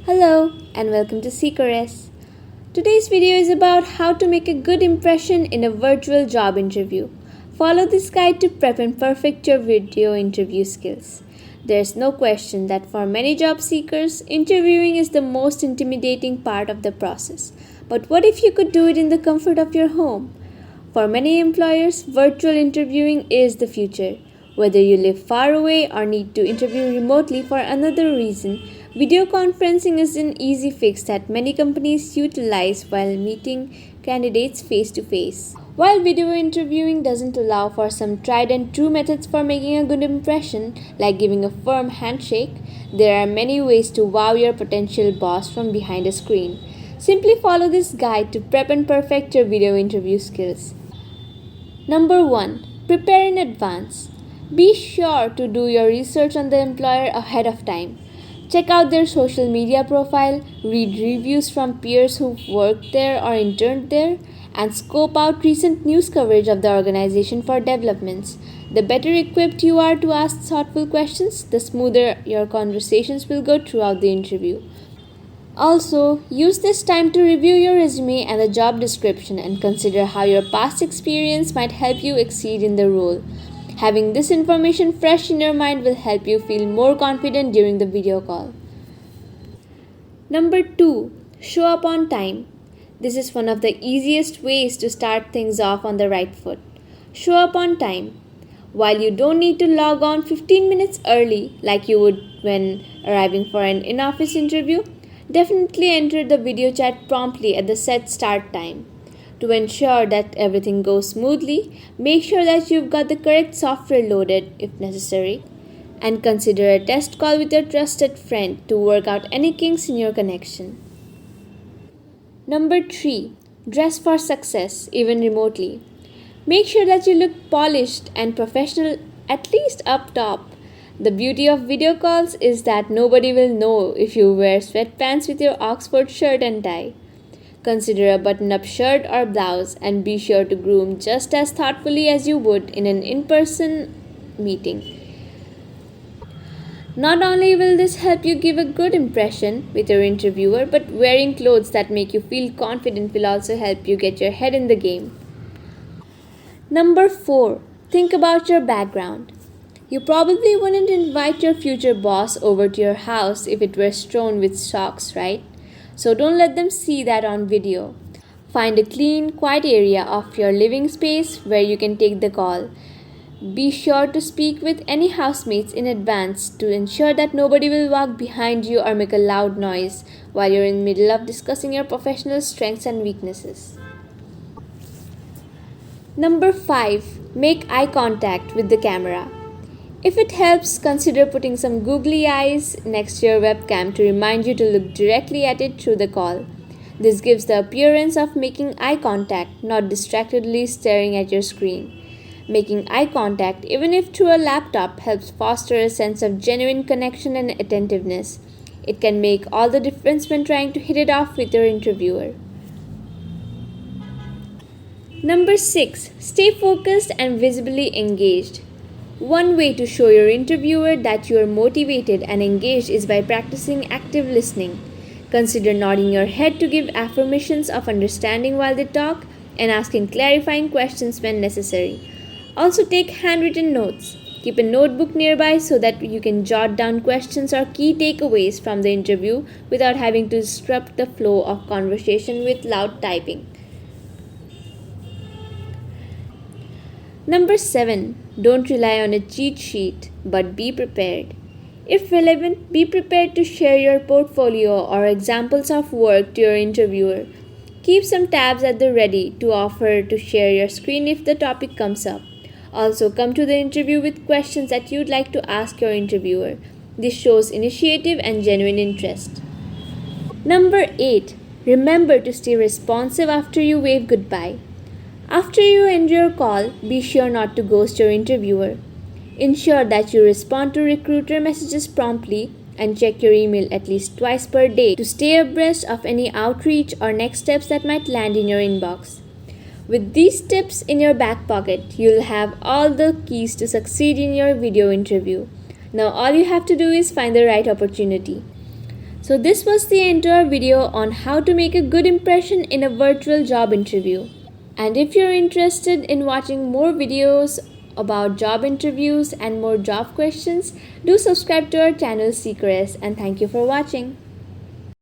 Hello and welcome to seekerasj. Today's video is about how to make a good impression in a virtual job interview. Follow this guide to prep and perfect your video interview skills. There's no question that for many job seekers, interviewing is the most intimidating part of the process. But what if you could do it in the comfort of your home? For many employers, virtual interviewing is the future. Whether you live far away or need to interview remotely for another reason, video conferencing is an easy fix that many companies utilize while meeting candidates face to face. While video interviewing doesn't allow for some tried and true methods for making a good impression, like giving a firm handshake, there are many ways to wow your potential boss from behind a screen. Simply follow this guide to prep and perfect your video interview skills. Number 1. Prepare in advance. Be sure to do your research on the employer ahead of time. Check out their social media profile, read reviews from peers who've worked there or interned there, and scope out recent news coverage of the organization for developments. The better equipped you are to ask thoughtful questions, the smoother your conversations will go throughout the interview. Also, use this time to review your resume and the job description and consider how your past experience might help you exceed in the role. Having this information fresh in your mind will help you feel more confident during the video call. Number 2. Show up on time. This is one of the easiest ways to start things off on the right foot. Show up on time. While you don't need to log on 15 minutes early like you would when arriving for an in-office interview, definitely enter the video chat promptly at the set start time. To ensure that everything goes smoothly, make sure that you've got the correct software loaded if necessary, and consider a test call with your trusted friend to work out any kinks in your connection. Number 3. Dress for success, even remotely. Make sure that you look polished and professional, at least up top. The beauty of video calls is that nobody will know if you wear sweatpants with your Oxford shirt and tie. Consider a button-up shirt or blouse and be sure to groom just as thoughtfully as you would in an in-person meeting. Not only will this help you give a good impression with your interviewer, but wearing clothes that make you feel confident will also help you get your head in the game. Number 4. Think about your background. You probably wouldn't invite your future boss over to your house if it were strewn with socks, right? So don't let them see that on video. Find a clean, quiet area of your living space where you can take the call. Be sure to speak with any housemates in advance to ensure that nobody will walk behind you or make a loud noise while you're in the middle of discussing your professional strengths and weaknesses. Number 5. Make eye contact with the camera. If it helps, consider putting some googly eyes next to your webcam to remind you to look directly at it through the call. This gives the appearance of making eye contact, not distractedly staring at your screen. Making eye contact, even if through a laptop, helps foster a sense of genuine connection and attentiveness. It can make all the difference when trying to hit it off with your interviewer. Number 6. Stay focused and visibly engaged. One way to show your interviewer that you are motivated and engaged is by practicing active listening. Consider nodding your head to give affirmations of understanding while they talk and asking clarifying questions when necessary. Also take handwritten notes. Keep a notebook nearby so that you can jot down questions or key takeaways from the interview without having to disrupt the flow of conversation with loud typing. Number 7. Don't rely on a cheat sheet, but be prepared. If relevant, be prepared to share your portfolio or examples of work to your interviewer. Keep some tabs at the ready to offer to share your screen if the topic comes up. Also, come to the interview with questions that you'd like to ask your interviewer. This shows initiative and genuine interest. Number 8. Remember to stay responsive after you wave goodbye. After you end your call, be sure not to ghost your interviewer. Ensure that you respond to recruiter messages promptly and check your email at least twice per day to stay abreast of any outreach or next steps that might land in your inbox. With these tips in your back pocket, you'll have all the keys to succeed in your video interview. Now all you have to do is find the right opportunity. So this was the entire video on how to make a good impression in a virtual job interview. And if you're interested in watching more videos about job interviews and more job questions, do subscribe to our channel seekerasj, and thank you for watching.